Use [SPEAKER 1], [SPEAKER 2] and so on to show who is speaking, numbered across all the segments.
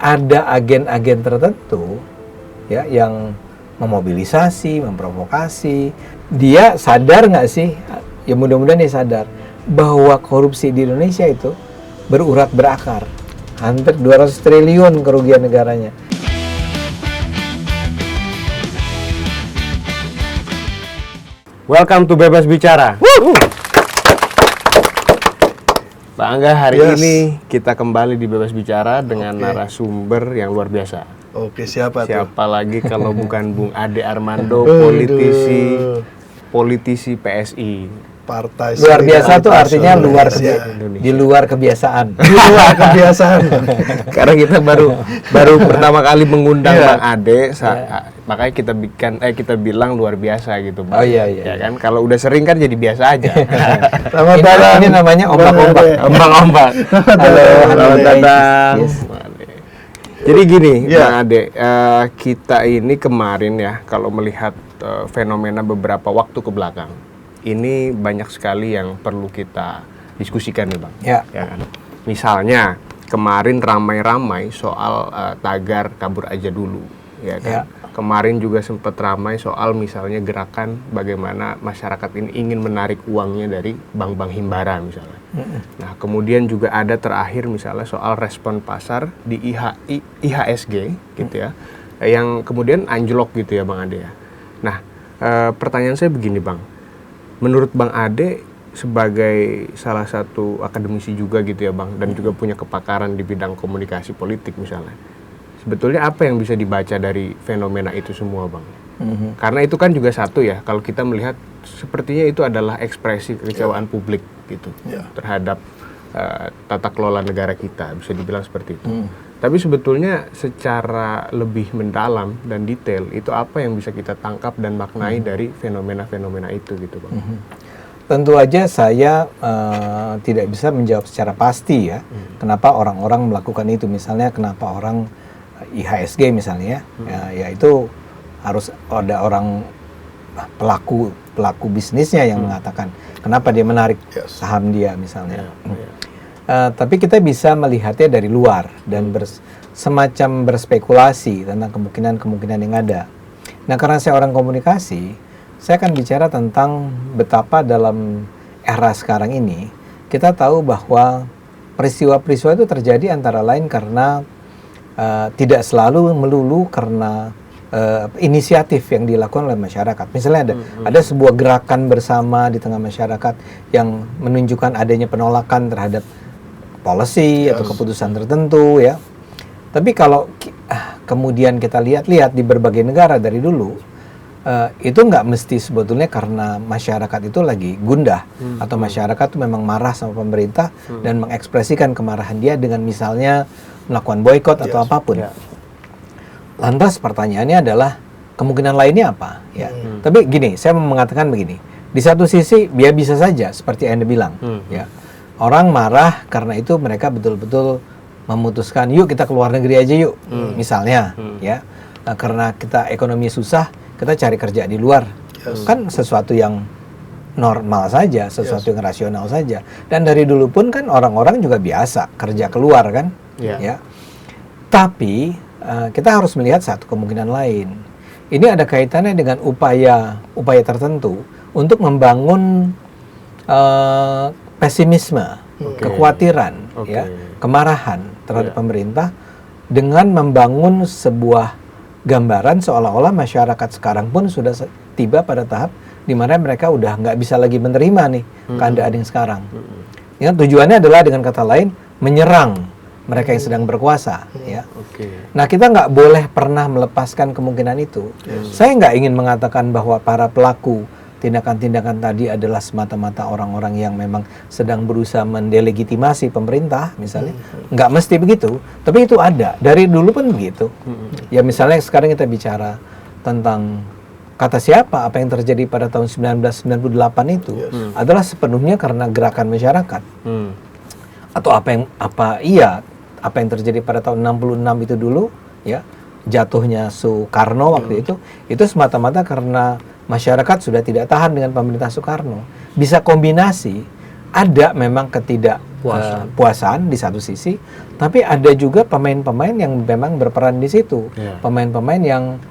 [SPEAKER 1] ada agen-agen tertentu ya yang memobilisasi, memprovokasi. Dia sadar nggak sih? Ya mudah-mudahan dia sadar bahwa korupsi di Indonesia itu berurat berakar. Hampir 200 triliun kerugian negaranya.
[SPEAKER 2] Welcome to Bebas Bicara. Pak Angga, hari ini kita kembali di Bebas Bicara dengan narasumber yang luar biasa.
[SPEAKER 3] Oke, siapa tuh?
[SPEAKER 2] Siapa lagi kalau bukan Bung Ade Armando, politisi PSI.
[SPEAKER 3] Partai
[SPEAKER 1] Luar biasa tuh artinya luar
[SPEAKER 2] Indonesia.
[SPEAKER 1] di luar kebiasaan.
[SPEAKER 3] Di luar kebiasaan.
[SPEAKER 2] Karena kita baru pertama kali mengundang Bang Ade, makanya kita bilang luar biasa gitu, Bang.
[SPEAKER 1] Oh iya.
[SPEAKER 2] Ya kan, kalau udah sering kan jadi biasa aja.
[SPEAKER 3] Selamat datang.
[SPEAKER 1] Ini namanya ombak-ombak.
[SPEAKER 2] Ombak-ombak.
[SPEAKER 1] Halo,
[SPEAKER 2] Selamat datang.
[SPEAKER 1] Yes.
[SPEAKER 2] Jadi gini, Bang Ade, kita ini kemarin ya, kalau melihat fenomena beberapa waktu ke belakang, ini banyak sekali yang perlu kita diskusikan nih, Bang.
[SPEAKER 1] Ya.
[SPEAKER 2] Ya kan? Misalnya kemarin ramai-ramai soal tagar kabur aja dulu, ya kan.
[SPEAKER 1] Ya.
[SPEAKER 2] Kemarin juga sempat ramai soal misalnya gerakan bagaimana masyarakat ini ingin menarik uangnya dari bank-bank himbara misalnya. Nah, kemudian juga ada terakhir misalnya soal respon pasar di IHSG gitu ya, yang kemudian anjlok gitu ya, Bang Ade ya. Nah, pertanyaan saya begini, Bang. Menurut Bang Ade sebagai salah satu akademisi juga gitu ya, Bang, dan juga punya kepakaran di bidang komunikasi politik misalnya, sebetulnya apa yang bisa dibaca dari fenomena itu semua, Bang? Karena itu kan juga satu ya, kalau kita melihat sepertinya itu adalah ekspresi kekecewaan publik gitu terhadap tata kelola negara kita, bisa dibilang seperti itu. Tapi sebetulnya secara lebih mendalam dan detail, itu apa yang bisa kita tangkap dan maknai dari fenomena-fenomena itu gitu, Bang?
[SPEAKER 1] Tentu aja saya tidak bisa menjawab secara pasti ya, kenapa orang-orang melakukan itu. Misalnya kenapa orang IHSG misalnya, ya itu harus ada orang pelaku bisnisnya yang mengatakan kenapa dia menarik saham dia misalnya. Tapi kita bisa melihatnya dari luar dan semacam berspekulasi tentang kemungkinan-kemungkinan yang ada. Nah, karena saya orang komunikasi, saya akan bicara tentang betapa dalam era sekarang ini kita tahu bahwa peristiwa-peristiwa itu terjadi antara lain karena tidak selalu melulu karena inisiatif yang dilakukan oleh masyarakat. Misalnya ada sebuah gerakan bersama di tengah masyarakat yang menunjukkan adanya penolakan terhadap policy atau keputusan tertentu ya. Tapi kalau kemudian kita lihat-lihat di berbagai negara dari dulu, itu nggak mesti sebetulnya karena masyarakat itu lagi gundah atau masyarakat itu memang marah sama pemerintah dan mengekspresikan kemarahan dia dengan misalnya melakukan boykot atau apapun. Lantas pertanyaannya adalah kemungkinan lainnya apa? Ya. Tapi gini, saya mau mengatakan begini. Di satu sisi dia bisa saja seperti Anda bilang, ya. Orang marah karena itu mereka betul-betul memutuskan yuk kita keluar negeri aja yuk, misalnya, ya. Nah, karena kita ekonomi susah, kita cari kerja di luar. Kan sesuatu yang normal saja, sesuatu yang rasional saja. Dan dari dulu pun kan orang-orang juga biasa kerja keluar kan, ya. Tapi kita harus melihat satu kemungkinan lain. Ini ada kaitannya dengan upaya tertentu untuk membangun pesimisme, kekhawatiran, ya, kemarahan terhadap pemerintah dengan membangun sebuah gambaran seolah-olah masyarakat sekarang pun sudah tiba pada tahap di mana mereka udah nggak bisa lagi menerima nih keadaan yang sekarang. Ya, tujuannya adalah dengan kata lain menyerang mereka yang sedang berkuasa, ya. Nah, kita nggak boleh pernah melepaskan kemungkinan itu. Saya nggak ingin mengatakan bahwa para pelaku tindakan-tindakan tadi adalah semata-mata orang-orang yang memang sedang berusaha mendelegitimasi pemerintah, misalnya. Nggak mesti begitu, tapi itu ada. Dari dulu pun begitu. Ya, misalnya sekarang kita bicara tentang kata siapa, apa yang terjadi pada tahun 1998 itu adalah sepenuhnya karena gerakan masyarakat. Atau apa yang terjadi pada tahun 66 itu dulu, ya, jatuhnya Soekarno waktu itu semata-mata karena masyarakat sudah tidak tahan dengan pemerintah Soekarno. Bisa kombinasi, ada memang puasan di satu sisi, tapi ada juga pemain-pemain yang memang berperan di situ. Pemain-pemain yang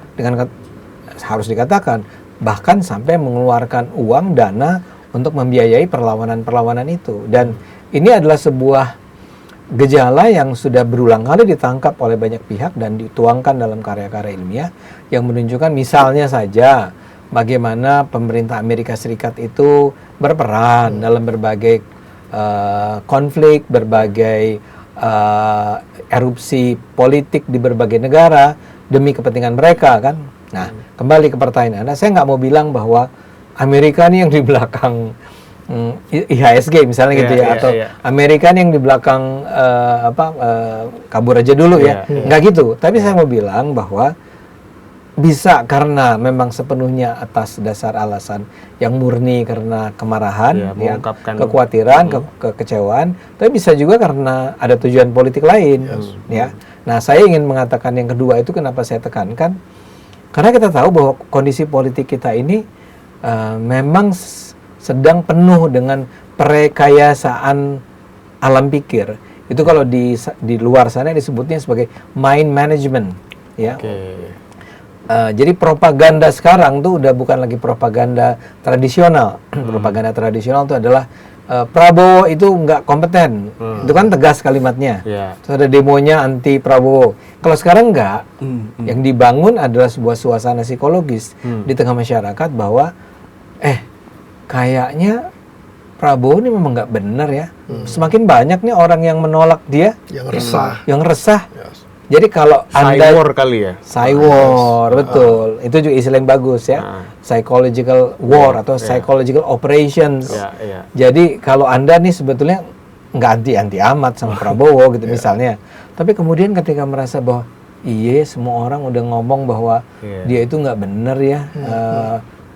[SPEAKER 1] harus dikatakan bahkan sampai mengeluarkan uang dana untuk membiayai perlawanan-perlawanan itu. Dan ini adalah sebuah gejala yang sudah berulang kali ditangkap oleh banyak pihak dan dituangkan dalam karya-karya ilmiah yang menunjukkan misalnya saja bagaimana pemerintah Amerika Serikat itu berperan dalam berbagai konflik, berbagai erupsi politik di berbagai negara demi kepentingan mereka kan. Nah, kembali ke pertanyaan Anda, saya nggak mau bilang bahwa Amerika ini yang di belakang IHSG misalnya gitu ya, atau Amerika yang di belakang kabur aja dulu ya, nggak gitu. Tapi saya mau bilang bahwa bisa karena memang sepenuhnya atas dasar alasan yang murni karena kemarahan, kekhawatiran, kekecewaan, tapi bisa juga karena ada tujuan politik lain, ya. Nah, saya ingin mengatakan yang kedua itu kenapa saya tekankan, karena kita tahu bahwa kondisi politik kita ini memang sedang penuh dengan perekayasaan alam pikir. Itu kalau di luar sana disebutnya sebagai mind management, ya. Jadi propaganda sekarang tuh udah bukan lagi propaganda tradisional. Propaganda tradisional itu adalah Prabowo itu nggak kompeten. Itu kan tegas kalimatnya. Terus ada demonya anti Prabowo. Kalau sekarang nggak, yang dibangun adalah sebuah suasana psikologis di tengah masyarakat bahwa kayaknya Prabowo ini memang nggak benar ya. Semakin banyak nih orang yang menolak dia, yang resah. Jadi kalau
[SPEAKER 2] Anda kali ya,
[SPEAKER 1] Cywar, betul. Itu juga istilah yang bagus ya, psychological war atau psychological operations. Jadi kalau Anda nih sebetulnya nggak anti amat sama Prabowo gitu misalnya, tapi kemudian ketika merasa bahwa semua orang udah ngomong bahwa dia itu nggak benar ya,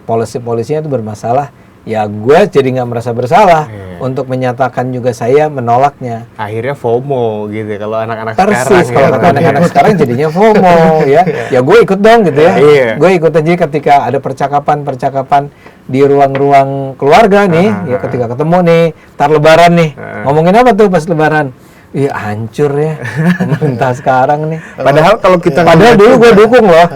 [SPEAKER 1] polisi-polisinya itu bermasalah, ya gue jadi nggak merasa bersalah untuk menyatakan juga saya menolaknya.
[SPEAKER 2] Akhirnya FOMO gitu kalau anak-anak
[SPEAKER 1] sekarang.
[SPEAKER 2] Persis
[SPEAKER 1] kalau anak-anak sekarang jadinya FOMO ya. Ya gue ikut dong gitu ya. Gue ikut aja ketika ada percakapan di ruang-ruang keluarga nih, ya ketika ketemu nih, tar lebaran nih, ngomongin apa tuh pas lebaran? Iya hancur ya pemerintah sekarang nih.
[SPEAKER 2] Padahal kalau kita
[SPEAKER 1] dulu gue dukung loh.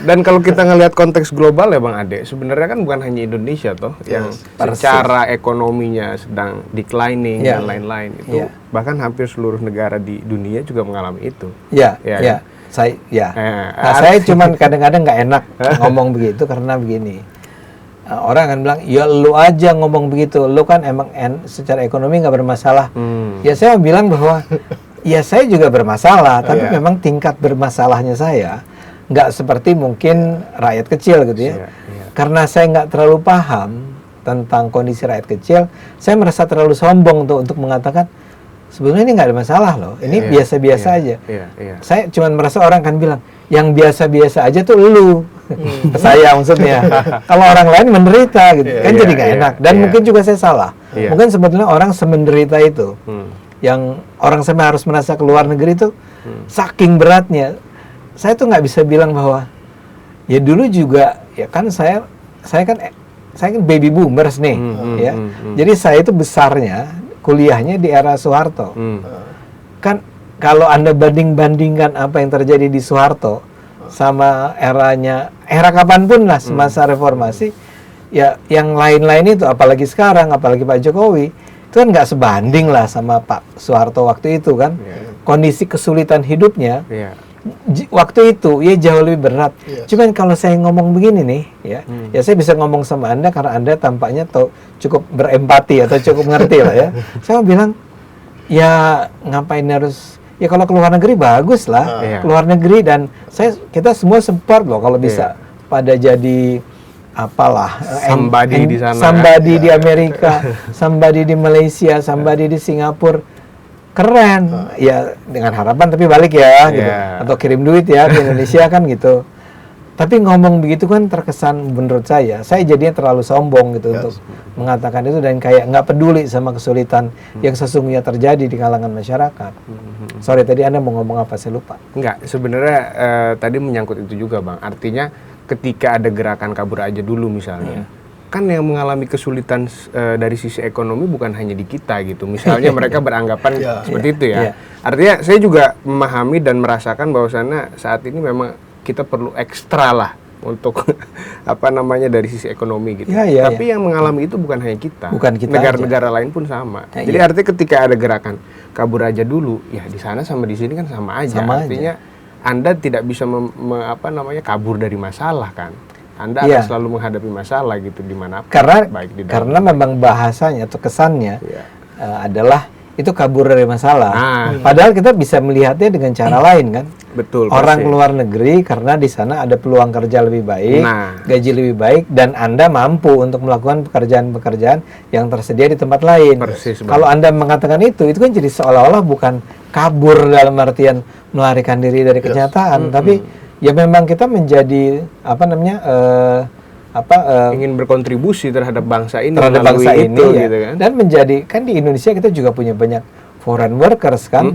[SPEAKER 2] Dan kalau kita ngelihat konteks global ya Bang Ade, sebenarnya kan bukan hanya Indonesia toh yang secara ekonominya sedang declining dan lain-lain itu. Bahkan hampir seluruh negara di dunia juga mengalami itu.
[SPEAKER 1] Saya cuman kadang-kadang nggak enak ngomong begitu karena begini. Orang akan bilang, ya lu aja ngomong begitu, lu kan emang secara ekonomi nggak bermasalah. Ya saya bilang bahwa, ya saya juga bermasalah, tapi memang tingkat bermasalahnya saya nggak seperti mungkin rakyat kecil gitu ya. Karena saya nggak terlalu paham tentang kondisi rakyat kecil, saya merasa terlalu sombong tuh untuk mengatakan, sebetulnya ini nggak ada masalah loh, ini biasa-biasa aja. Saya cuma merasa orang kan bilang, yang biasa-biasa aja tuh lu. Saya maksudnya kalau orang lain menderita gitu kan jadi nggak enak dan mungkin juga saya salah mungkin sebetulnya orang semenderita itu yang orang sampai harus merasa ke luar negeri itu saking beratnya saya tuh nggak bisa bilang bahwa ya dulu juga ya kan saya kan baby boomers nih ya jadi saya itu besarnya kuliahnya di era Soeharto kan kalau Anda bandingkan apa yang terjadi di Soeharto sama era kapanpun lah semasa reformasi ya yang lain-lain itu apalagi sekarang apalagi Pak Jokowi itu kan nggak sebanding lah sama Pak Soeharto waktu itu kan kondisi kesulitan hidupnya waktu itu ya jauh lebih berat cuman kalau saya ngomong begini nih ya saya bisa ngomong sama Anda karena Anda tampaknya cukup berempati atau cukup ngerti lah ya saya bilang ya ngapain harus ya kalau keluar negeri bagus lah, keluar negeri dan kita semua support loh kalau bisa pada jadi apalah
[SPEAKER 2] somebody di sana,
[SPEAKER 1] somebody di Amerika, somebody di Malaysia, somebody di Singapura, keren ya dengan harapan tapi balik ya gitu atau kirim duit ya ke Indonesia kan gitu. Tapi ngomong begitu kan terkesan menurut saya jadinya terlalu sombong gitu untuk mengatakan itu dan kayak nggak peduli sama kesulitan yang sesungguhnya terjadi di kalangan masyarakat. Sorry tadi Anda mau ngomong apa saya lupa.
[SPEAKER 2] Enggak, sebenarnya tadi menyangkut itu juga Bang. Artinya ketika ada gerakan kabur aja dulu misalnya, kan yang mengalami kesulitan dari sisi ekonomi bukan hanya di kita gitu. Misalnya mereka beranggapan seperti itu ya. Artinya saya juga memahami dan merasakan bahwasannya saat ini memang kita perlu ekstra lah untuk dari sisi ekonomi gitu. Tapi yang mengalami itu bukan hanya kita. Negara-negara lain pun sama. Jadi artinya ketika ada gerakan kabur aja dulu, ya di sana sama di sini kan sama aja. Artinya Anda tidak bisa kabur dari masalah kan. Anda akan selalu menghadapi masalah gitu dimanapun.
[SPEAKER 1] Karena memang bahasanya atau kesannya adalah itu kabur dari masalah. Padahal kita bisa melihatnya dengan cara lain kan.
[SPEAKER 2] Betul.
[SPEAKER 1] Orang keluar negeri karena di sana ada peluang kerja lebih baik, gaji lebih baik, dan Anda mampu untuk melakukan pekerjaan-pekerjaan yang tersedia di tempat lain. Kalau Anda mengatakan itu kan jadi seolah-olah bukan kabur dalam artian melarikan diri dari kenyataan, tapi ya memang kita menjadi
[SPEAKER 2] ingin berkontribusi terhadap bangsa ini,
[SPEAKER 1] gitu kan. Dan menjadi kan di Indonesia kita juga punya banyak foreign workers kan,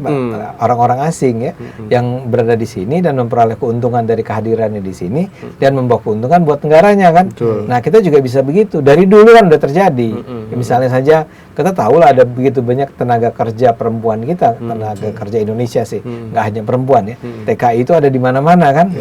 [SPEAKER 1] orang-orang asing ya, yang berada di sini dan memperoleh keuntungan dari kehadirannya di sini dan membawa keuntungan buat negaranya kan. Nah kita juga bisa begitu, dari dulu kan udah terjadi. Ya, misalnya saja kita tahu lah ada begitu banyak tenaga kerja perempuan kita, tenaga kerja Indonesia sih, nggak hanya perempuan ya. TKI itu ada di mana-mana kan.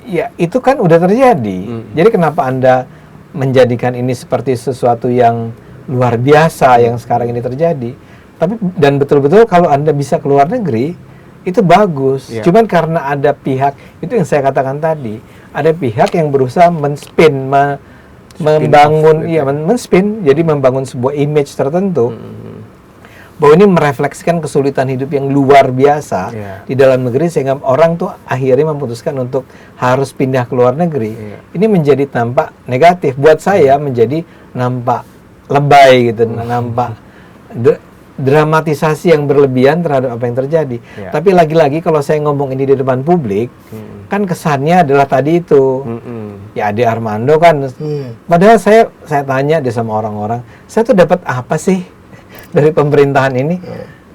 [SPEAKER 1] Ya itu kan udah terjadi. Jadi kenapa Anda menjadikan ini seperti sesuatu yang luar biasa yang sekarang ini terjadi? Tapi dan betul-betul kalau Anda bisa keluar negeri itu bagus. Cuman karena ada pihak, itu yang saya katakan tadi, ada pihak yang berusaha men-spin, jadi membangun sebuah image tertentu bahwa ini merefleksikan kesulitan hidup yang luar biasa di dalam negeri, sehingga orang tuh akhirnya memutuskan untuk harus pindah ke luar negeri. Ini menjadi tampak negatif buat saya, menjadi nampak lebay gitu, nampak dramatisasi yang berlebihan terhadap apa yang terjadi. Tapi lagi-lagi kalau saya ngomong ini di depan publik, kan kesannya adalah tadi itu. Ya Ade Armando kan. Padahal saya tanya deh sama orang-orang, saya tuh dapat apa sih dari pemerintahan ini?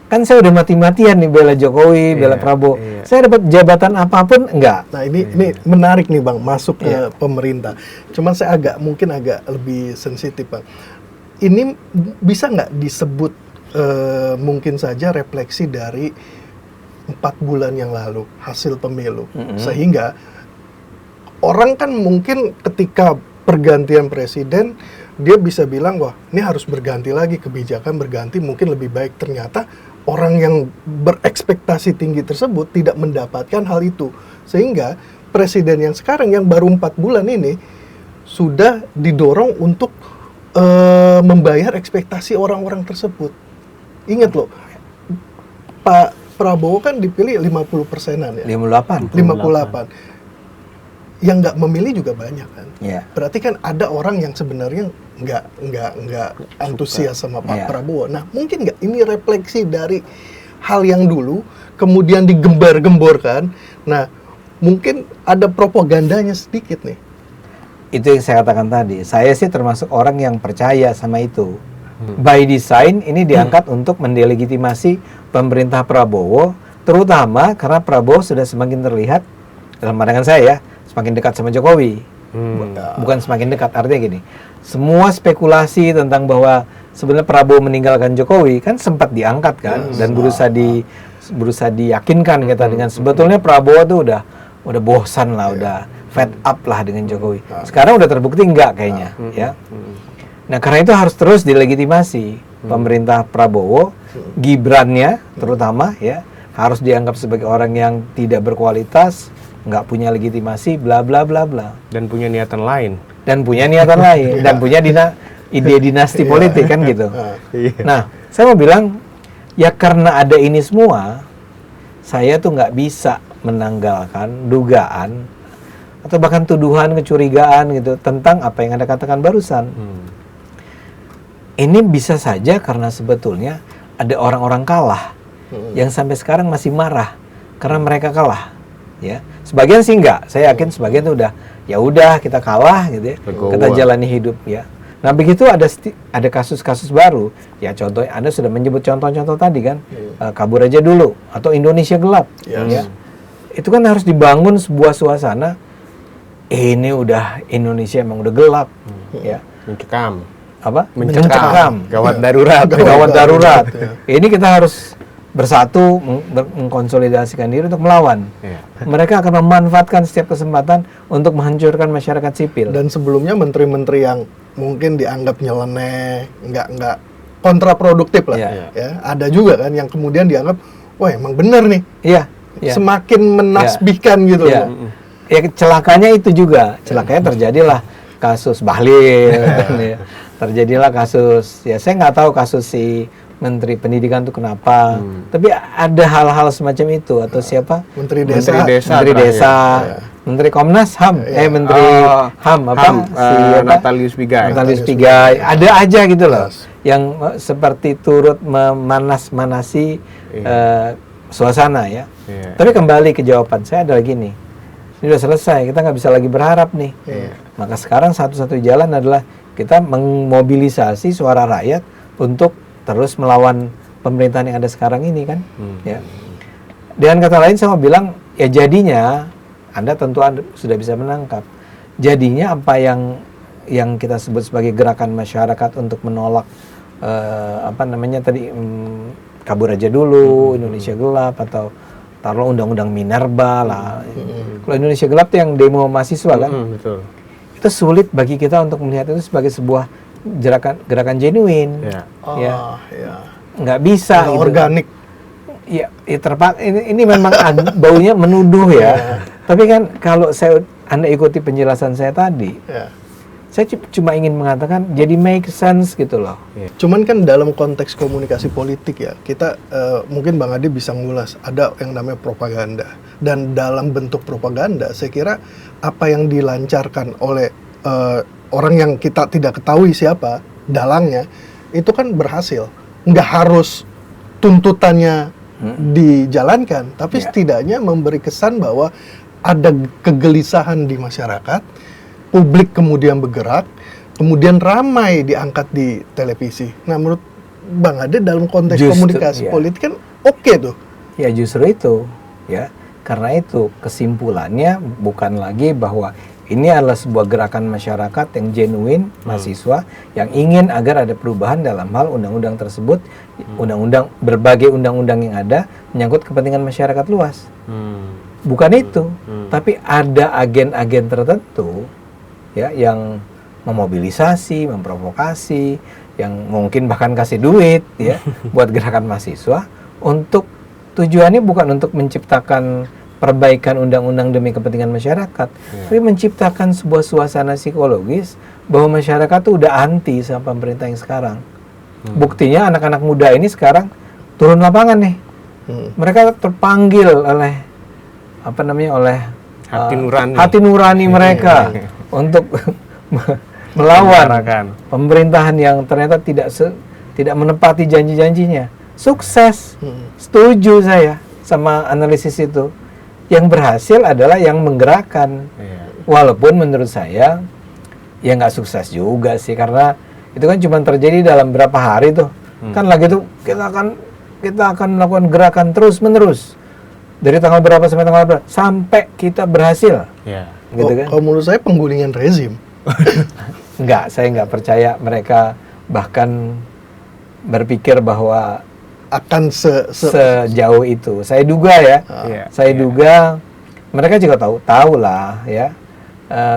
[SPEAKER 1] Kan saya udah mati-matian nih bela Jokowi, bela Prabowo. Saya dapat jabatan apapun enggak.
[SPEAKER 3] Nah ini menarik nih Bang, masuk ke pemerintah. Cuman saya mungkin agak lebih sensitif Bang. Ini bisa nggak disebut mungkin saja refleksi dari 4 bulan yang lalu hasil pemilu, sehingga orang kan mungkin ketika pergantian presiden dia bisa bilang wah ini harus berganti lagi, kebijakan berganti mungkin lebih baik. Ternyata orang yang berekspektasi tinggi tersebut tidak mendapatkan hal itu, sehingga presiden yang sekarang yang baru 4 bulan ini sudah didorong untuk membayar ekspektasi orang-orang tersebut. Ingat loh, Pak Prabowo kan dipilih 50%-an ya.
[SPEAKER 1] 58.
[SPEAKER 3] Yang nggak memilih juga banyak kan. Berarti kan ada orang yang sebenarnya nggak antusias sama Pak Prabowo. Nah mungkin nggak ini refleksi dari hal yang dulu kemudian digembar-gemborkan. Nah mungkin ada propagandanya sedikit nih.
[SPEAKER 1] Itu yang saya katakan tadi. Saya sih termasuk orang yang percaya sama itu. By design ini diangkat untuk mendelegitimasi pemerintah Prabowo, terutama karena Prabowo sudah semakin terlihat dalam pandangan saya ya, semakin dekat sama Jokowi. Bukan semakin dekat, artinya gini, semua spekulasi tentang bahwa sebenarnya Prabowo meninggalkan Jokowi kan sempat diangkat kan, dan berusaha diyakinkan kita dengan sebetulnya Prabowo tuh udah bosan lah, udah fed up lah dengan Jokowi. Sekarang udah terbukti enggak kayaknya, ya. Nah karena itu harus terus dilegitimasi pemerintah Prabowo, Gibrannya terutama ya, harus dianggap sebagai orang yang tidak berkualitas, nggak punya legitimasi, bla bla bla bla.
[SPEAKER 2] Dan punya niatan lain.
[SPEAKER 1] Dan punya ide dinasti politik kan gitu. Nah saya mau bilang ya karena ada ini semua, saya tuh nggak bisa menanggalkan dugaan atau bahkan tuduhan, kecurigaan gitu tentang apa yang Anda katakan barusan. Ini bisa saja karena sebetulnya ada orang-orang kalah yang sampai sekarang masih marah karena mereka kalah, ya. Sebagian sih enggak, saya yakin sebagian itu udah kita kalah gitu ya, kita jalani hidup ya. Nah begitu ada kasus-kasus baru, ya contohnya Anda sudah menyebut contoh-contoh tadi kan, kabur aja dulu atau Indonesia gelap, ya. Itu kan harus dibangun sebuah suasana. Ini udah Indonesia emang udah gelap. ya.
[SPEAKER 2] Mencekam.
[SPEAKER 1] Apa?
[SPEAKER 2] Mencekam. Gawat darurat.
[SPEAKER 1] Gawat darurat.
[SPEAKER 3] ya.
[SPEAKER 1] Ini kita harus bersatu mengkonsolidasikan diri untuk melawan.
[SPEAKER 2] Iya.
[SPEAKER 1] Mereka akan memanfaatkan setiap kesempatan untuk menghancurkan masyarakat sipil.
[SPEAKER 3] Dan sebelumnya menteri-menteri yang mungkin dianggap nyeleneh, nggak kontraproduktif lah,
[SPEAKER 1] Iya.
[SPEAKER 3] ya. Ada juga kan yang kemudian dianggap, wah emang bener nih,
[SPEAKER 1] Iya, iya.
[SPEAKER 3] semakin menasbihkan gitu.
[SPEAKER 1] Iya. Ya celakanya itu juga. Celakanya terjadilah kasus Bahlil, ya. Terjadilah kasus, ya saya nggak tahu kasus si Menteri Pendidikan itu kenapa, tapi ada hal-hal semacam itu atau siapa?
[SPEAKER 3] Menteri Desa.
[SPEAKER 1] Menteri Desa, Menteri Komnas HAM, Menteri HAM apa?
[SPEAKER 2] Natalius Pigai.
[SPEAKER 1] Natalius Pigai, ada aja gitu loh, yang seperti turut memanas-manasi suasana ya.
[SPEAKER 2] Iya.
[SPEAKER 1] Tapi kembali ke jawaban saya adalah gini, ini udah selesai, kita nggak bisa lagi berharap nih. Maka sekarang satu-satu jalan adalah kita memobilisasi suara rakyat untuk terus melawan pemerintahan yang ada sekarang ini kan. Ya. Dengan kata lain saya mau bilang, ya jadinya Anda tentu sudah bisa menangkap. Jadinya apa yang kita sebut sebagai gerakan masyarakat untuk menolak apa namanya tadi kabur aja dulu, Indonesia Gelap atau taruh undang-undang Minerba lah. Kalau Indonesia Gelap itu yang demo mahasiswa kan.
[SPEAKER 2] Betul.
[SPEAKER 1] Itu sulit bagi kita untuk melihat itu sebagai sebuah gerakan genuine.
[SPEAKER 2] Ya.
[SPEAKER 1] Ya.
[SPEAKER 3] Ya.
[SPEAKER 1] Nggak bisa
[SPEAKER 3] Nggak
[SPEAKER 1] gitu.
[SPEAKER 3] organik.
[SPEAKER 1] Ya, ini memang baunya menuduh ya. Tapi kan kalau Anda ikuti penjelasan saya tadi,
[SPEAKER 3] Ya.
[SPEAKER 1] saya cuma ingin mengatakan jadi make sense gitu loh.
[SPEAKER 3] Cuman kan dalam konteks komunikasi politik ya, kita mungkin Bang Ade bisa ngulas, ada yang namanya propaganda. Dan dalam bentuk propaganda, saya kira apa yang dilancarkan oleh orang yang kita tidak ketahui siapa dalangnya, itu kan berhasil. Nggak harus tuntutannya dijalankan, tapi setidaknya memberi kesan bahwa ada kegelisahan di masyarakat, publik kemudian bergerak, kemudian ramai diangkat di televisi. Nah, menurut Bang Ade dalam konteks
[SPEAKER 1] Justru,
[SPEAKER 3] komunikasi
[SPEAKER 1] ya.
[SPEAKER 3] politik kan oke tuh.
[SPEAKER 1] Ya justru itu, ya. Karena itu kesimpulannya bukan lagi bahwa ini adalah sebuah gerakan masyarakat yang genuine, mahasiswa yang ingin agar ada perubahan dalam hal undang-undang tersebut, berbagai undang-undang yang ada menyangkut kepentingan masyarakat luas. Bukan itu, tapi ada agen-agen tertentu ya yang memobilisasi, memprovokasi, yang mungkin bahkan kasih duit ya buat gerakan mahasiswa untuk tujuannya bukan untuk menciptakan perbaikan undang-undang demi kepentingan masyarakat, tapi menciptakan sebuah suasana psikologis bahwa masyarakat tuh udah anti sama pemerintah yang sekarang. Buktinya anak-anak muda ini sekarang turun lapangan nih. Mereka terpanggil oleh oleh hati nurani mereka untuk melawan pemerintahan yang ternyata tidak menepati janji-janjinya. Sukses, setuju saya sama analisis itu. Yang berhasil adalah yang menggerakkan. Walaupun menurut saya ya nggak sukses juga sih, karena itu kan cuma terjadi dalam berapa hari tuh. Kan lagi tuh kita akan melakukan gerakan terus-menerus dari tanggal berapa sampai tanggal berapa sampai kita berhasil. Gitu kan?
[SPEAKER 3] Kalau menurut saya penggulingan rezim.
[SPEAKER 1] Saya nggak percaya mereka bahkan berpikir bahwa
[SPEAKER 3] akan
[SPEAKER 1] sejauh itu. Saya duga ya. Saya duga mereka juga tahu lah ya.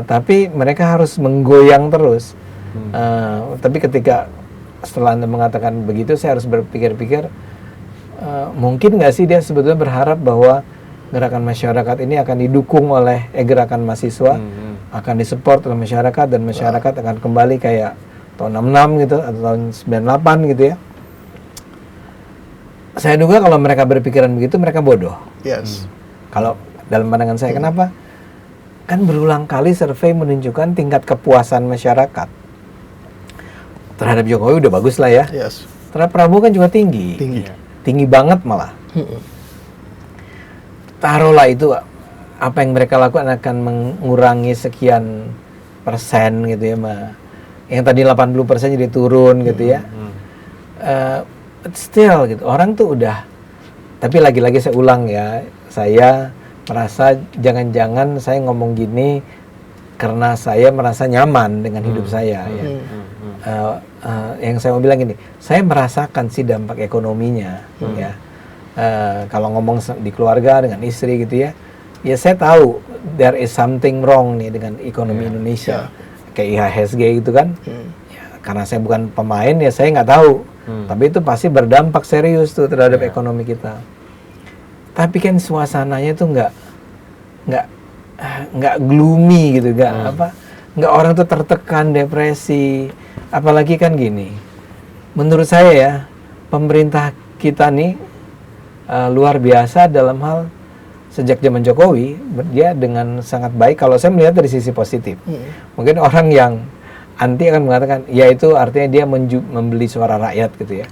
[SPEAKER 1] Tapi mereka harus menggoyang terus. Tapi ketika setelah Anda mengatakan begitu, saya harus berpikir-pikir mungkin nggak sih dia sebetulnya berharap bahwa gerakan masyarakat ini akan didukung oleh gerakan mahasiswa, akan disupport oleh masyarakat, dan masyarakat akan kembali kayak tahun 66 gitu atau tahun 98 gitu ya. Saya duga kalau mereka berpikiran begitu, mereka bodoh.
[SPEAKER 3] Yes.
[SPEAKER 1] Kalau dalam pandangan saya, kenapa? Kan berulang kali survei menunjukkan tingkat kepuasan masyarakat terhadap Jokowi udah bagus lah ya.
[SPEAKER 3] Yes.
[SPEAKER 1] Terhadap Prabowo kan juga tinggi. Tinggi banget malah. Taruhlah itu apa yang mereka lakukan akan mengurangi sekian persen gitu ya, yang tadi 80% jadi turun gitu ya. But still gitu, orang tuh udah. Tapi lagi-lagi saya ulang ya, saya merasa jangan-jangan saya ngomong gini karena saya merasa nyaman dengan hidup saya ya. Yang saya mau bilang gini, saya merasakan sih dampak ekonominya ya. Kalau ngomong di keluarga dengan istri gitu ya, ya saya tahu there is something wrong nih dengan ekonomi Indonesia, kayak IHSG gitu kan. Ya, karena saya bukan pemain ya saya nggak tahu, tapi itu pasti berdampak serius tuh terhadap ekonomi kita. Tapi kan suasananya tuh nggak gloomy gitu, nggak orang tuh tertekan, depresi. Apalagi kan gini, menurut saya ya pemerintah kita nih luar biasa dalam hal sejak zaman Jokowi dia dengan sangat baik. Kalau saya melihat dari sisi positif, mungkin orang yang anti akan mengatakan ya itu artinya dia membeli suara rakyat gitu ya.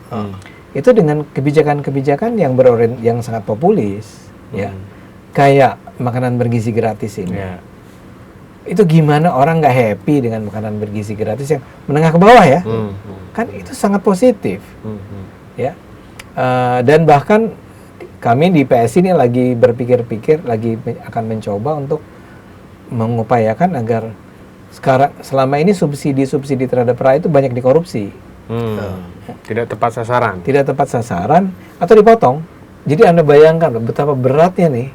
[SPEAKER 1] Itu dengan kebijakan-kebijakan yang sangat populis ya, kayak makanan bergizi gratis ini. Itu gimana orang nggak happy dengan makanan bergizi gratis yang menengah ke bawah ya? Kan itu sangat positif ya. Dan bahkan kami di PSI ini lagi berpikir-pikir, lagi akan mencoba untuk mengupayakan agar selama ini subsidi terhadap rakyat itu banyak dikorupsi.
[SPEAKER 2] Tidak tepat sasaran.
[SPEAKER 1] Tidak tepat sasaran atau dipotong. Jadi Anda bayangkan betapa beratnya nih.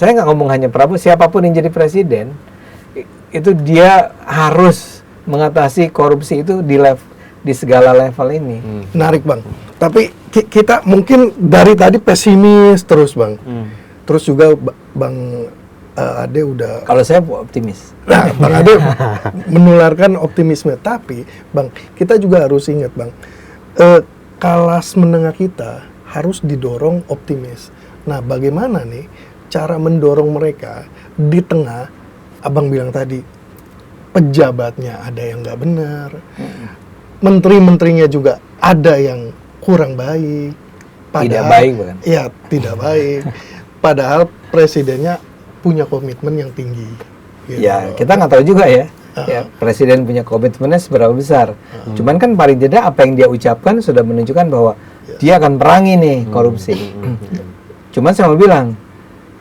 [SPEAKER 1] Saya nggak ngomong hanya Prabowo, siapapun yang jadi presiden itu dia harus mengatasi korupsi itu di segala level ini.
[SPEAKER 3] Menarik Bang. Tapi kita mungkin dari tadi pesimis terus Bang. Terus juga Bang Ade udah.
[SPEAKER 1] Kalau saya optimis.
[SPEAKER 3] Nah, Bang Ade menularkan optimisme. Tapi Bang, kita juga harus ingat Bang, kelas menengah kita harus didorong optimis. Nah, bagaimana nih cara mendorong mereka di tengah, Abang bilang tadi, pejabatnya ada yang nggak benar, menteri-menterinya juga ada yang kurang baik,
[SPEAKER 1] tidak baik bukan?
[SPEAKER 3] Iya, tidak baik. Padahal presidennya punya komitmen yang tinggi. Gitu.
[SPEAKER 1] Ya, kita nggak tahu juga ya. Ya, presiden punya komitmennya seberapa besar. Cuman kan paling tidak apa yang dia ucapkan sudah menunjukkan bahwa dia akan perangi nih korupsi. Cuman saya mau bilang,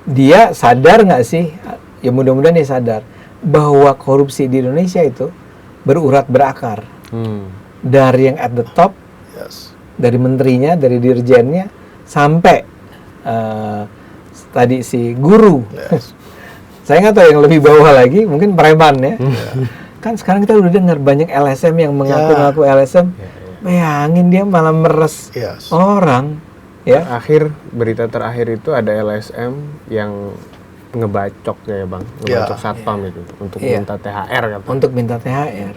[SPEAKER 1] dia sadar nggak sih, ya mudah-mudahan dia sadar, bahwa korupsi di Indonesia itu berurat berakar. Dari yang at the top, dari menterinya, dari dirjennya, sampai tadi si guru. Saya nggak tahu yang lebih bawah lagi, mungkin preman ya. Kan sekarang kita udah dengar banyak LSM yang mengaku-ngaku LSM. Bayangin dia malah meres orang. Ya.
[SPEAKER 2] Berita terakhir itu ada LSM yang ngebacok ya Bang, ngebacok satpam itu untuk minta THR kan. Untuk
[SPEAKER 1] minta THR.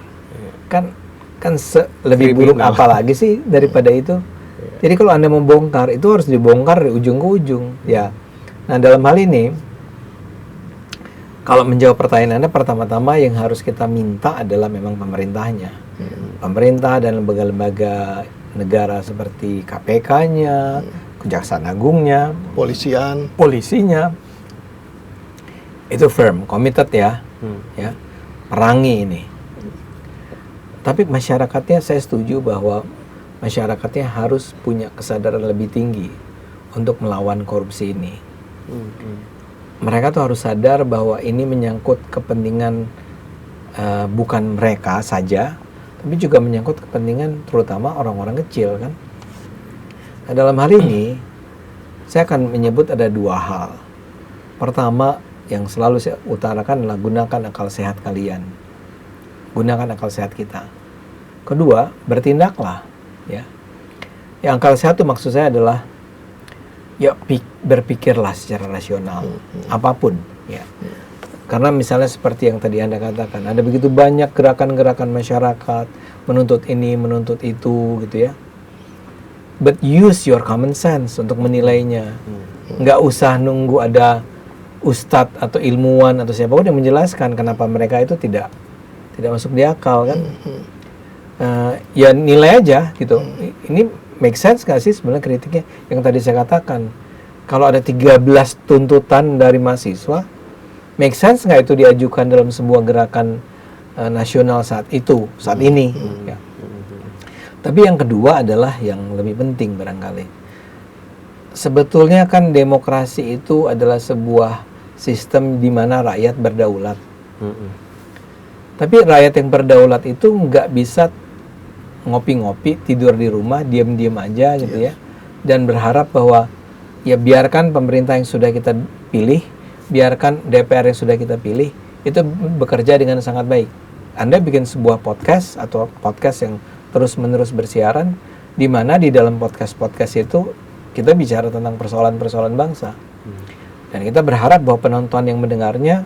[SPEAKER 1] Kan lebih buruk apa lagi sih daripada itu. Jadi kalau Anda membongkar itu harus dibongkar dari ujung ke ujung ya. Nah, dalam hal ini kalau menjawab pertanyaan Anda, pertama-tama yang harus kita minta adalah memang pemerintahnya. Pemerintah dan lembaga-lembaga negara seperti KPK-nya, Kejaksaan Agungnya, polisinya, itu firm, committed ya, perangi ini. Tapi masyarakatnya saya setuju bahwa masyarakatnya harus punya kesadaran lebih tinggi untuk melawan korupsi ini. Mereka tuh harus sadar bahwa ini menyangkut kepentingan bukan mereka saja, tapi juga menyangkut kepentingan terutama orang-orang kecil kan. Nah, dalam hal ini saya akan menyebut ada dua hal. Pertama yang selalu saya utarakan adalah gunakan akal sehat kalian, gunakan akal sehat kita. Kedua, bertindaklah ya. Yang akal sehat itu maksud saya adalah ya berpikirlah secara rasional apapun ya. Karena misalnya seperti yang tadi Anda katakan, ada begitu banyak gerakan-gerakan masyarakat menuntut ini, menuntut itu gitu ya. But use your common sense untuk menilainya. Nggak usah nunggu ada ustadz atau ilmuwan atau siapapun yang menjelaskan kenapa mereka itu tidak masuk di akal kan. Ya nilai aja gitu. Ini make sense nggak sih sebenarnya kritiknya? Yang tadi saya katakan, kalau ada 13 tuntutan dari mahasiswa, make sense nggak itu diajukan dalam sebuah gerakan nasional saat ini? Ya. Tapi yang kedua adalah yang lebih penting barangkali. Sebetulnya kan demokrasi itu adalah sebuah sistem di mana rakyat berdaulat. Tapi rakyat yang berdaulat itu nggak bisa ngopi-ngopi, tidur di rumah, diam-diam aja gitu ya. Dan berharap bahwa ya biarkan pemerintah yang sudah kita pilih, biarkan DPR yang sudah kita pilih, itu bekerja dengan sangat baik. Anda bikin sebuah podcast atau podcast yang terus-menerus bersiaran, di mana di dalam podcast itu kita bicara tentang persoalan-persoalan bangsa. Dan kita berharap bahwa penonton yang mendengarnya,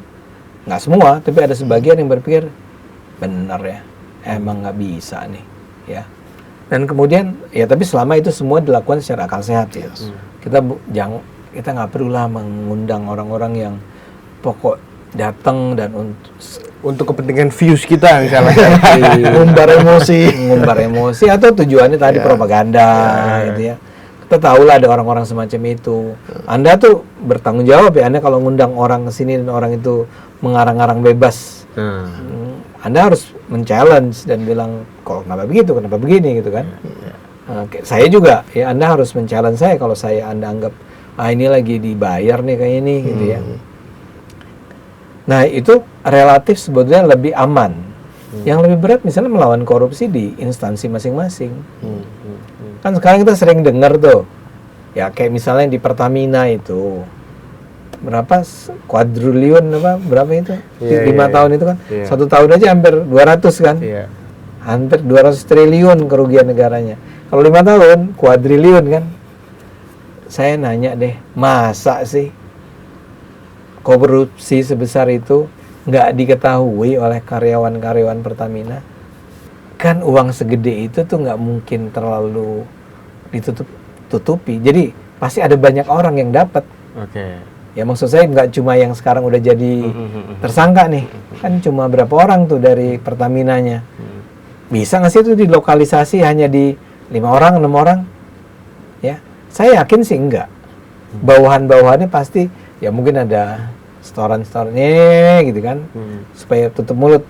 [SPEAKER 1] nggak semua, tapi ada sebagian yang berpikir, benar ya, emang nggak bisa nih, ya. Dan kemudian, ya tapi selama itu semua dilakukan secara akal sehat ya. Kita nggak perlulah mengundang orang-orang yang pokok datang dan
[SPEAKER 2] untuk kepentingan views kita misalnya.
[SPEAKER 3] ngumbar
[SPEAKER 1] emosi atau tujuannya tadi propaganda gitu ya. Kita tahu lah ada orang-orang semacam itu. Anda tuh bertanggung jawab ya, Anda kalau ngundang orang ke sini dan orang itu mengarang-arang bebas. Anda harus men-challenge dan bilang, kok kenapa begitu, kenapa begini gitu kan. Saya juga, ya Anda harus men-challenge saya kalau Anda anggap, ini lagi dibayar nih kayak ini gitu ya. Nah itu relatif sebetulnya lebih aman. Yang lebih berat misalnya melawan korupsi di instansi masing-masing. Kan sekarang kita sering dengar tuh, ya kayak misalnya di Pertamina itu, berapa kuadriliun berapa itu? 5 tahun itu kan, 1 tahun aja hampir 200 kan, hampir 200 triliun kerugian negaranya. Kalau 5 tahun kuadriliun kan, saya nanya deh, masa sih korupsi sebesar itu nggak diketahui oleh karyawan-karyawan Pertamina? Kan uang segede itu tuh nggak mungkin terlalu ditutupi. Jadi pasti ada banyak orang yang dapat. Ya maksud saya nggak cuma yang sekarang udah jadi tersangka nih. Kan cuma berapa orang tuh dari Pertaminanya. Bisa nggak sih itu dilokalisasi hanya di 5 orang, 6 orang? Ya, saya yakin sih enggak. Bawahan-bawahannya pasti ya mungkin ada setoran-setorannya gitu kan, supaya tutup mulut.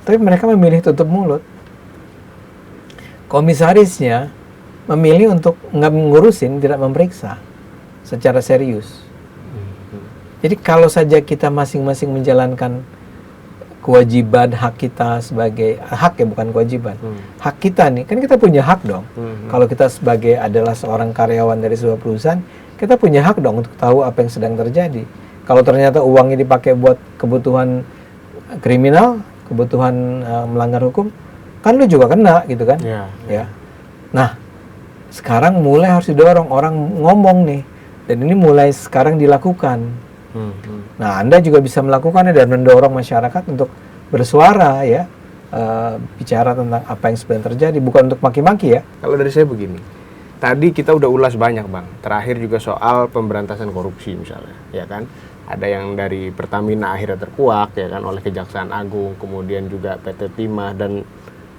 [SPEAKER 1] Tapi mereka memilih tutup mulut. Komisarisnya memilih untuk nggak ngurusin, tidak memeriksa secara serius. Jadi kalau saja kita masing-masing menjalankan kewajiban hak kita sebagai hak ya bukan kewajiban, hak kita nih kan kita punya hak dong. Kalau kita sebagai adalah seorang karyawan dari sebuah perusahaan, kita punya hak dong untuk tahu apa yang sedang terjadi. Kalau ternyata uangnya dipakai buat kebutuhan kriminal, kebutuhan melanggar hukum, kan lu juga kena gitu kan. Ya. Nah sekarang mulai harus didorong orang ngomong nih, dan ini mulai sekarang dilakukan. Nah Anda juga bisa melakukannya dan mendorong masyarakat untuk bersuara ya, bicara tentang apa yang sebenarnya terjadi, bukan untuk maki-maki ya.
[SPEAKER 2] Kalau dari saya begini, tadi kita udah ulas banyak Bang, terakhir juga soal pemberantasan korupsi misalnya, ya kan. Ada yang dari Pertamina akhirnya terkuak ya kan oleh Kejaksaan Agung, kemudian juga PT Timah dan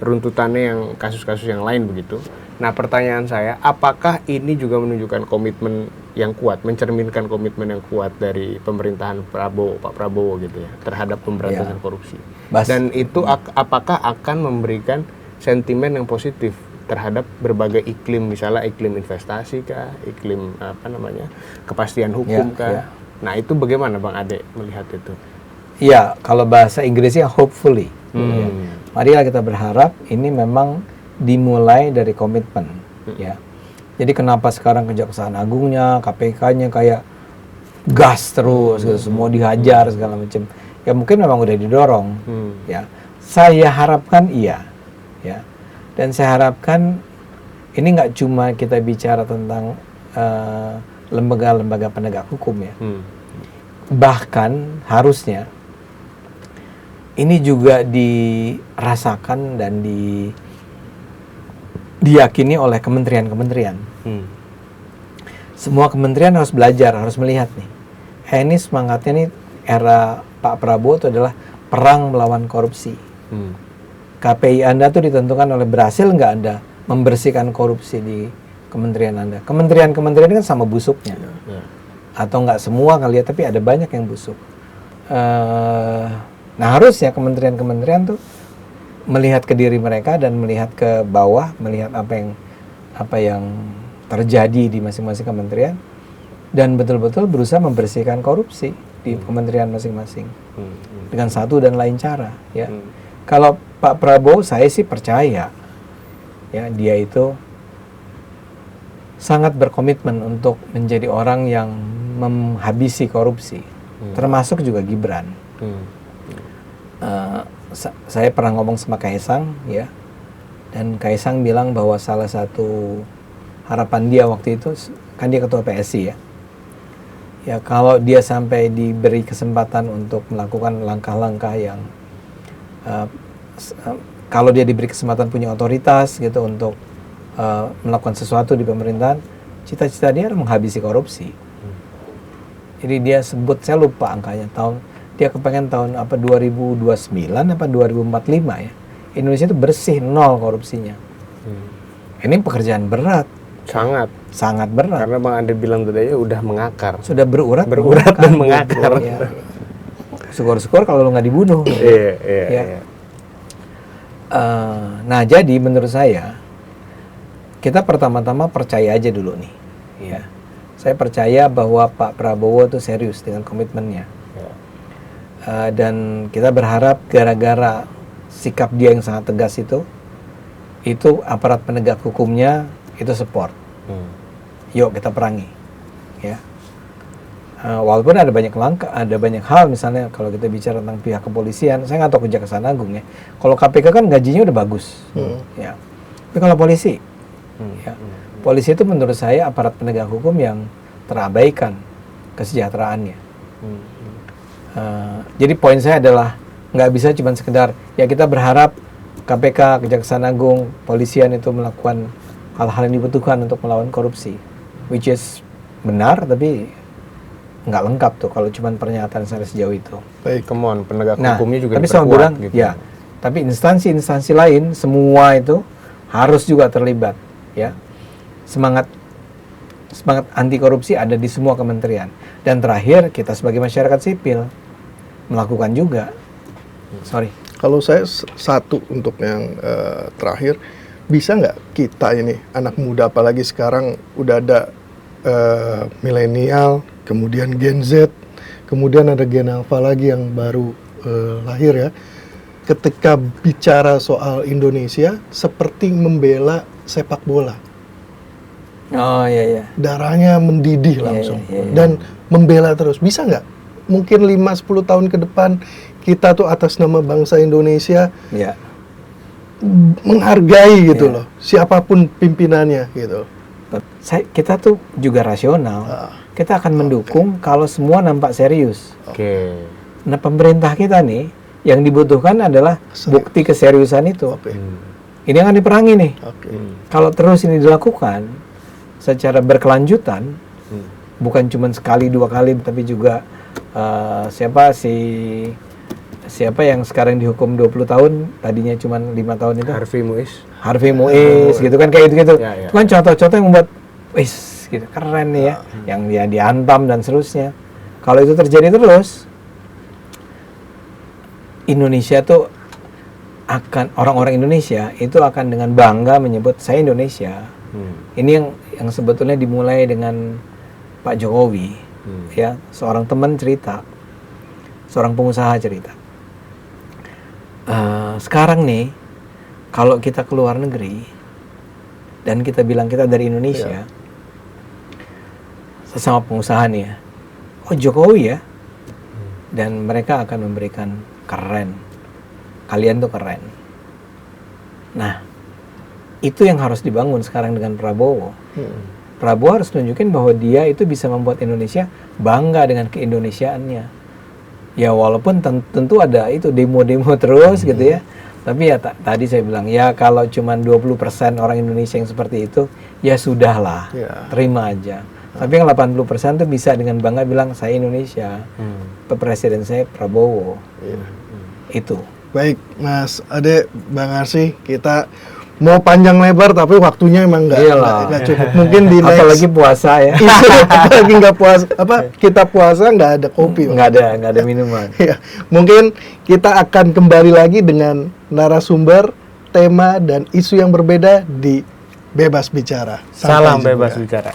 [SPEAKER 2] runtutannya yang kasus-kasus yang lain begitu. Nah pertanyaan saya, apakah ini juga menunjukkan komitmen yang kuat, mencerminkan komitmen yang kuat dari pemerintahan Pak Prabowo gitu ya terhadap pemberantasan korupsi? Dan itu apakah akan memberikan sentimen yang positif terhadap berbagai iklim, misalnya iklim investasi kah, iklim kepastian hukum kah? Nah itu bagaimana Bang Ade melihat itu?
[SPEAKER 1] Iya, kalau bahasa Inggrisnya hopefully. Ya. Marilah kita berharap ini memang dimulai dari komitmen. Ya. Jadi kenapa sekarang Kejaksaan Agungnya, KPK-nya kayak gas terus, gitu, semua dihajar segala macam. Ya mungkin memang udah didorong. Ya, saya harapkan iya. Ya, dan saya harapkan ini nggak cuma kita bicara tentang lembaga-lembaga penegak hukum ya. Bahkan harusnya ini juga dirasakan dan diyakini oleh kementerian-kementerian. Semua kementerian harus belajar, harus melihat nih. Ini semangatnya nih era Pak Prabowo itu adalah perang melawan korupsi. KPI Anda tuh ditentukan oleh berhasil nggak Anda membersihkan korupsi di kementerian Anda. Kementerian-kementerian ini kan sama busuknya. Atau nggak semua kali ya, tapi ada banyak yang busuk. Nah harusnya kementerian-kementerian tuh melihat ke diri mereka dan melihat ke bawah, melihat apa yang terjadi di masing-masing kementerian dan betul-betul berusaha membersihkan korupsi di kementerian masing-masing. dengan satu dan lain cara, ya. Kalau Pak Prabowo, saya sih percaya, ya, dia itu sangat berkomitmen untuk menjadi orang yang menghabisi korupsi, termasuk juga Gibran. Saya pernah ngomong sama Kaisang, ya, dan Kaisang bilang bahwa salah satu harapan dia waktu itu, kan dia ketua PSI, ya. Ya, kalau dia sampai diberi kesempatan untuk melakukan langkah-langkah yang kalau dia diberi kesempatan punya otoritas gitu untuk melakukan sesuatu di pemerintahan, cita-cita dia adalah menghabisi korupsi. Jadi dia sebut, saya lupa angkanya, dia kepengen tahun apa 2029 apa 2045 ya. Indonesia itu bersih, nol korupsinya. Ini pekerjaan berat. Sangat berat.
[SPEAKER 2] Karena Bang Andre bilang tadi aja udah mengakar.
[SPEAKER 1] Sudah berurat
[SPEAKER 2] dan mengakar.
[SPEAKER 1] Ya. Syukur-syukur kalau lu nggak dibunuh.
[SPEAKER 2] Iya.
[SPEAKER 1] Nah, jadi menurut saya kita pertama-tama percaya aja dulu nih. Ya. Saya percaya bahwa Pak Prabowo itu serius dengan komitmennya. Dan kita berharap gara-gara sikap dia yang sangat tegas itu aparat penegak hukumnya itu support. Yuk kita perangi, ya. Walaupun ada banyak langkah, ada banyak hal, misalnya kalau kita bicara tentang pihak kepolisian, saya nggak tahu Kejaksaan Agung ya. Kalau KPK kan gajinya udah bagus, ya. Tapi kalau polisi, ya, polisi itu menurut saya aparat penegak hukum yang terabaikan kesejahteraannya. Jadi poin saya adalah nggak bisa cuma sekedar ya kita berharap KPK, Kejaksaan Agung, polisian itu melakukan hal-hal yang dibutuhkan untuk melawan korupsi, which is benar, tapi nggak lengkap tuh kalau cuma pernyataan sampai sejauh itu.
[SPEAKER 2] Baik, penegak hukumnya juga
[SPEAKER 1] tapi saya bilang,
[SPEAKER 2] gitu.
[SPEAKER 1] Ya, tapi instansi-instansi lain semua itu harus juga terlibat, ya. Semangat anti korupsi ada di semua kementerian. Dan terakhir kita sebagai masyarakat sipil melakukan juga.
[SPEAKER 3] Kalau saya satu untuk yang terakhir, bisa nggak kita ini anak muda, apalagi sekarang udah ada milenial, kemudian Gen Z, kemudian ada Gen Alpha lagi yang baru lahir ya, ketika bicara soal Indonesia seperti membela sepak bola.
[SPEAKER 1] Oh iya.
[SPEAKER 3] Darahnya mendidih langsung.
[SPEAKER 1] Iya.
[SPEAKER 3] Dan membela terus. Bisa nggak? Mungkin 5-10 tahun ke depan kita tuh atas nama bangsa Indonesia menghargai gitu loh, siapapun pimpinannya gitu.
[SPEAKER 1] Kita tuh juga rasional. Kita akan mendukung kalau semua nampak serius. Nah, pemerintah kita nih yang dibutuhkan adalah bukti keseriusan itu. Ini akan diperangi nih. Kalau terus ini dilakukan secara berkelanjutan, bukan cuma sekali dua kali, tapi juga siapa yang sekarang dihukum 20 tahun, tadinya cuma 5 tahun itu? Harvey Muiz gitu kan, kayak gitu-gitu.
[SPEAKER 2] Ya.
[SPEAKER 1] Itu kan contoh-contoh yang membuat, gitu, keren nih ya, yang dia dihantam dan seterusnya. Kalau itu terjadi terus, Indonesia tuh orang-orang Indonesia itu akan dengan bangga menyebut saya Indonesia. Ini yang sebetulnya dimulai dengan Pak Jokowi, ya, seorang teman cerita, seorang pengusaha cerita. Sekarang nih, kalau kita ke luar negeri dan kita bilang kita dari Indonesia, sesama pengusaha nih ya, oh Jokowi ya, dan mereka akan memberikan keren, kalian tuh keren. Nah, itu yang harus dibangun sekarang dengan Prabowo. Prabowo harus tunjukin bahwa dia itu bisa membuat Indonesia bangga dengan keindonesiaannya. Ya walaupun tentu ada itu demo-demo terus gitu ya. Tapi ya tadi saya bilang ya kalau cuma 20% orang Indonesia yang seperti itu, ya sudahlah, terima aja. Tapi yang 80% tuh bisa dengan bangga bilang saya Indonesia. Presiden saya Prabowo. Itu. Baik, Mas Ade, Bang Arsy, kita mau panjang lebar tapi waktunya emang nggak cukup. Mungkin di next, apalagi puasa ya. Apalagi nggak puasa, kita puasa nggak ada kopi, nggak ada minuman. Ya, mungkin kita akan kembali lagi dengan narasumber, tema dan isu yang berbeda di Bebas Bicara.
[SPEAKER 2] Salam Bebas Bicara.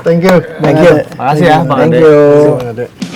[SPEAKER 3] Thank you.
[SPEAKER 2] Makasih ya Bang Ade.
[SPEAKER 3] Thank you.